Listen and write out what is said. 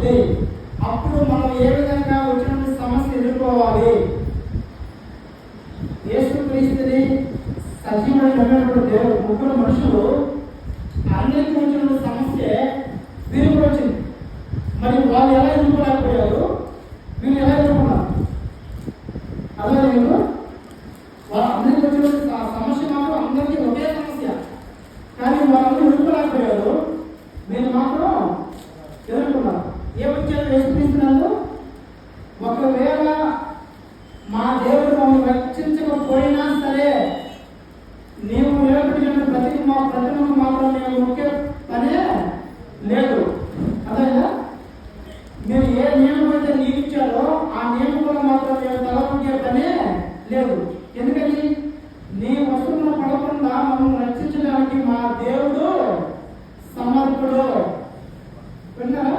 వస్తుంది. అప్పుడు మనం ఏ విధంగా వచ్చినటువంటి సమస్య ఎదుర్కోవాలి? యేసుక్రీస్తుని సజీవమైనటువంటి దేవుడు, ముగ్గురు మనుషులు అందరికీ వచ్చిన సమస్య వీరికి వచ్చింది. మరి వాళ్ళు ఎలా ఎదుర్కోలేకపోయారు? వీళ్ళు ఎలా ఎదుర్కొన్నారు? అలా లేదు, వాళ్ళ అందరికీ వచ్చిన సమస్య మాత్రం అందరికీ ఒకే సమస్య, కానీ వాళ్ళందరూ ఎదుర్కోలేకపోయారు. మీరు మాత్రం ఎదుర్కొన్నారు. ఏమొచ్చారు యేసుక్రీస్తునందు? ఒకవేళ మా దేవుడు మమ్మల్ని రక్షించకపోయినా సరే నీవు నిలబడిన ప్రతిమకు మాత్రం నేను ముఖ్య పనే లేదు. అదేనా? మీరు ఏ నియమం అయితే నియమించారో ఆ నియమంలో మాత్రం నేను తలపొక్కే పనే లేదు. ఎందుకని? నీ వస్తువులను పడకుండా మమ్మల్ని రక్షించడానికి మా దేవుడు సమర్థుడు. విన్నారా?